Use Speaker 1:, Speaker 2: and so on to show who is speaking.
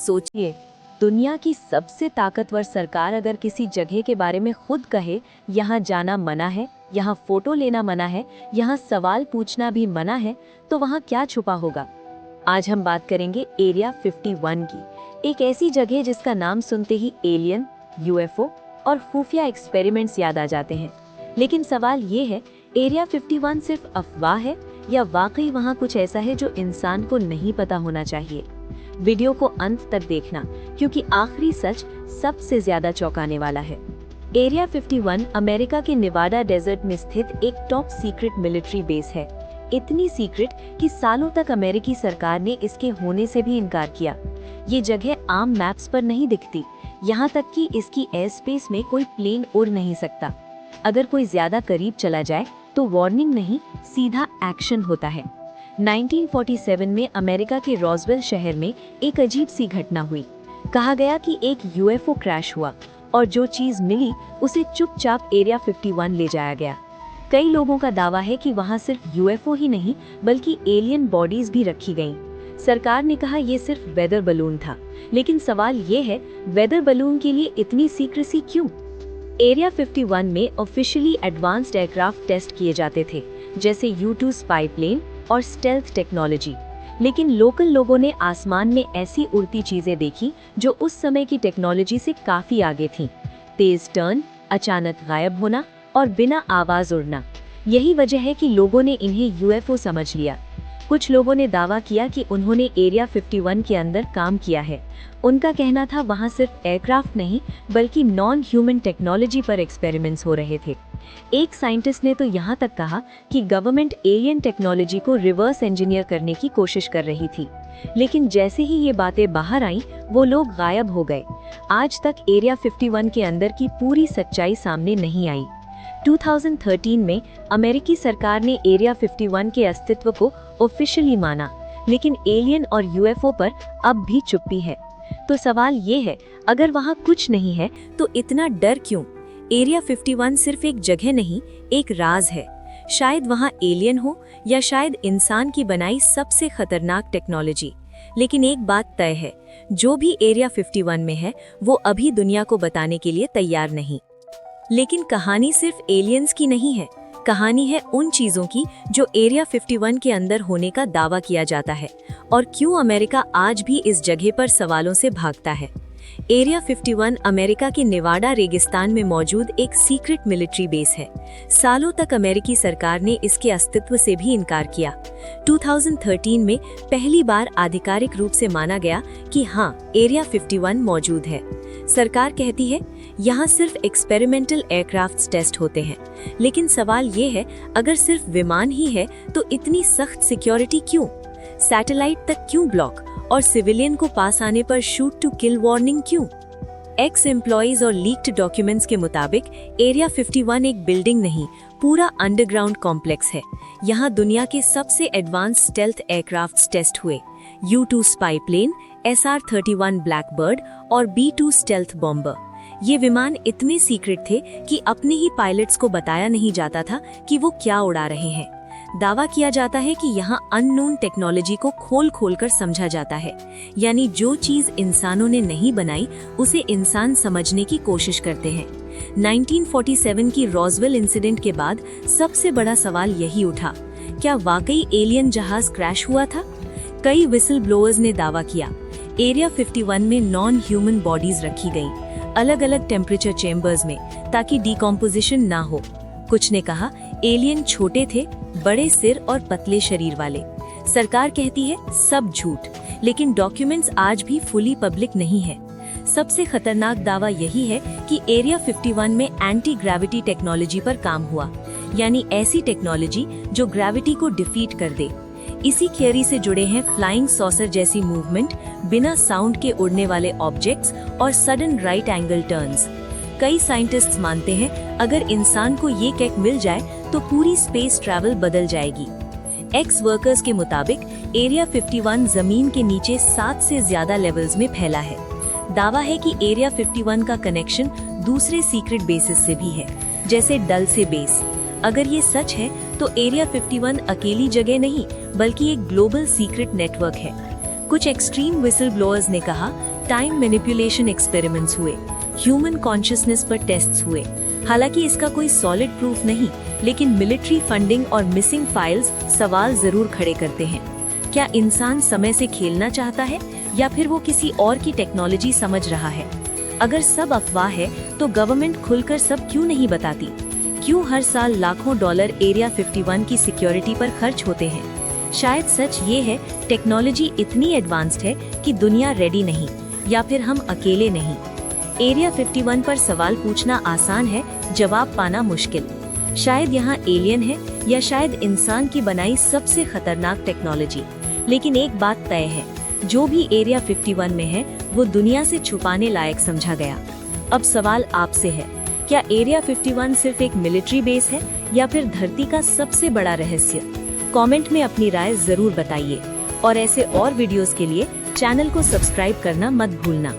Speaker 1: सोचिए, दुनिया की सबसे ताकतवर सरकार अगर किसी जगह के बारे में खुद कहे यहाँ जाना मना है, यहाँ फोटो लेना मना है, यहाँ सवाल पूछना भी मना है, तो वहाँ क्या छुपा होगा। आज हम बात करेंगे एरिया 51 की, एक ऐसी जगह जिसका नाम सुनते ही एलियन, यूएफओ और खुफिया एक्सपेरिमेंट्स याद आ जाते हैं। लेकिन सवाल ये है, एरिया 51 सिर्फ अफवाह है या वाकई वहाँ कुछ ऐसा है जो इंसान को नहीं पता होना चाहिए। वीडियो को अंत तक देखना, क्योंकि आखिरी सच सबसे ज्यादा चौंकाने वाला है। एरिया 51 अमेरिका के नेवाडा डेजर्ट में स्थित एक टॉप सीक्रेट मिलिट्री बेस है। इतनी सीक्रेट कि सालों तक अमेरिकी सरकार ने इसके होने से भी इनकार किया। ये जगह आम मैप्स पर नहीं दिखती, यहाँ तक कि इसकी एयर स्पेस में कोई प्लेन उड़ नहीं सकता। अगर कोई ज्यादा करीब चला जाए तो वार्निंग नहीं, सीधा एक्शन होता है। 1947 में अमेरिका के रॉसवेल शहर में एक अजीब सी घटना हुई। कहा गया कि एक यूएफओ क्रैश हुआ और जो चीज मिली उसे चुपचाप एरिया 51 ले जाया गया। कई लोगों का दावा है कि वहां सिर्फ यूएफओ ही नहीं बल्कि एलियन बॉडीज भी रखी गईं। सरकार ने कहा यह सिर्फ वेदर बलून था, लेकिन सवाल ये है, वेदर बलून के लिए इतनी सीक्रेसी क्यों? एरिया 51 में ऑफिशियली एडवांस्ड एयरक्राफ्ट टेस्ट किए जाते थे, जैसे U-2 स्पाई प्लेन और स्टेल्थ टेक्नोलॉजी। लेकिन लोकल लोगों ने आसमान में ऐसी उड़ती चीजें देखी जो उस समय की टेक्नोलॉजी से काफी आगे थीं। तेज टर्न, अचानक गायब होना और बिना आवाज उड़ना। यही वजह है कि लोगों ने इन्हें यूएफओ समझ लिया। कुछ लोगों ने दावा किया कि उन्होंने एरिया 51 के अंदर काम किया है। उनका कहना था वहां सिर्फ एयरक्राफ्ट नहीं बल्कि नॉन ह्यूमन टेक्नोलॉजी पर एक्सपेरिमेंट्स हो रहे थे। एक साइंटिस्ट ने तो यहाँ तक कहा कि गवर्नमेंट एलियन टेक्नोलॉजी को रिवर्स इंजीनियर करने की कोशिश कर रही थी। लेकिन जैसे ही ये बातें बाहर आईं, वो लोग गायब हो गए। आज तक एरिया 51 के अंदर की पूरी सच्चाई सामने नहीं आई। 2013 में अमेरिकी सरकार ने एरिया 51 के अस्तित्व को ऑफिशियली माना, लेकिन एलियन और यूएफओ पर अब भी चुप्पी है। तो सवाल ये है, अगर वहाँ कुछ नहीं है तो इतना डर क्यों? एरिया 51 सिर्फ एक जगह नहीं, एक राज है। शायद वहाँ एलियन हो या शायद इंसान की बनाई सबसे खतरनाक टेक्नोलॉजी। लेकिन एक बात तय है, जो भी एरिया 51 में है वो अभी दुनिया को बताने के लिए तैयार नहीं। लेकिन कहानी सिर्फ एलियंस की नहीं है, कहानी है उन चीजों की जो एरिया 51 के अंदर होने का दावा किया जाता है और क्यों अमेरिका आज भी इस जगह पर सवालों से भागता है। एरिया 51 अमेरिका के नेवाडा रेगिस्तान में मौजूद एक सीक्रेट मिलिट्री बेस है। सालों तक अमेरिकी सरकार ने इसके अस्तित्व से भी इनकार किया। 2013 में पहली बार आधिकारिक रूप से माना गया कि हाँ, एरिया 51 मौजूद है। सरकार कहती है यहाँ सिर्फ एक्सपेरिमेंटल एयरक्राफ्ट्स टेस्ट होते हैं। लेकिन सवाल ये है, अगर सिर्फ विमान ही है तो इतनी सख्त सिक्योरिटी क्यों? सैटेलाइट तक क्यों ब्लॉक और सिविलियन को पास आने पर शूट टू किल वार्निंग क्यों? एक्स एम्प्लॉइज और लीक्ड डॉक्यूमेंट्स के मुताबिक एरिया 51 एक बिल्डिंग नहीं, पूरा अंडरग्राउंड कॉम्प्लेक्स है। यहाँ दुनिया के सबसे एडवांस स्टेल्थ एयरक्राफ्ट्स टेस्ट हुए। U-2 spy plane, SR-31 Blackbird और B-2 स्टेल्थ बॉम्बर। ये विमान इतने सीक्रेट थे कि अपने ही पायलट्स को बताया नहीं जाता था कि वो क्या उड़ा रहे हैं। दावा किया जाता है कि यहाँ अननोन टेक्नोलॉजी को खोल खोल कर समझा जाता है, यानी जो चीज इंसानों ने नहीं बनाई उसे इंसान समझने की कोशिश करते हैं। 1947 की रॉसवेल इंसिडेंट के बाद सबसे बड़ा सवाल यही उठा, क्या वाकई एलियन जहाज क्रैश हुआ था? कई विसल ब्लोअर्स ने दावा किया। एरिया 51 में नॉन ह्यूमन बॉडीज रखी गईं, अलग अलग टेम्परेचर चेम्बर्स में, ताकि डिकम्पोजिशन ना हो। कुछ ने कहा एलियन छोटे थे, बड़े सिर और पतले शरीर वाले। सरकार कहती है सब झूठ, लेकिन डॉक्यूमेंट्स आज भी फुली पब्लिक नहीं है। सबसे खतरनाक दावा यही है कि एरिया 51 में एंटी ग्रेविटी टेक्नोलॉजी पर काम हुआ, यानी ऐसी टेक्नोलॉजी जो ग्रेविटी को डिफीट कर दे। इसी थियरी से जुड़े हैं फ्लाइंग सॉसर जैसी मूवमेंट, बिना साउंड के उड़ने वाले ऑब्जेक्ट्स और सडन राइट एंगल टर्न्स। कई साइंटिस्ट्स मानते हैं अगर इंसान को ये टेक मिल जाए तो पूरी स्पेस ट्रैवल बदल जाएगी। एक्स वर्कर्स के मुताबिक एरिया 51 जमीन के नीचे 7 से ज्यादा लेवल्स में फैला है। दावा है कि एरिया 51 का कनेक्शन दूसरे सीक्रेट बेसिस से भी है, जैसे डल से बेस। अगर ये सच है तो एरिया 51 अकेली जगह नहीं बल्कि एक ग्लोबल सीक्रेट नेटवर्क है। कुछ एक्सट्रीम विसल ब्लोअर्स ने कहा टाइम मैनिपुलेशन एक्सपेरिमेंट्स हुए, ह्यूमन कॉन्शियसनेस पर टेस्ट्स हुए। हालांकि इसका कोई सॉलिड प्रूफ नहीं, लेकिन मिलिट्री फंडिंग और मिसिंग फाइल्स सवाल जरूर खड़े करते हैं। क्या इंसान समय से खेलना चाहता है या फिर वो किसी और की टेक्नोलॉजी समझ रहा है? अगर सब अफवाह है तो गवर्नमेंट खुलकर सब क्यों नहीं बताती? क्यों हर साल लाखों डॉलर एरिया 51 की सिक्योरिटी पर खर्च होते हैं? शायद सच ये है, टेक्नोलॉजी इतनी एडवांस्ड है कि दुनिया रेडी नहीं, या फिर हम अकेले नहीं। एरिया 51 पर सवाल पूछना आसान है, जवाब पाना मुश्किल। शायद यहाँ एलियन है, या शायद इंसान की बनाई सबसे खतरनाक टेक्नोलॉजी। लेकिन एक बात तय है, जो भी एरिया 51 में है वो दुनिया से छुपाने लायक समझा गया। अब सवाल आपसे है, क्या एरिया 51 सिर्फ एक मिलिट्री बेस है या फिर धरती का सबसे बड़ा रहस्य? कमेंट में अपनी राय जरूर बताइए और ऐसे और वीडियोस के लिए चैनल को सब्सक्राइब करना मत भूलना।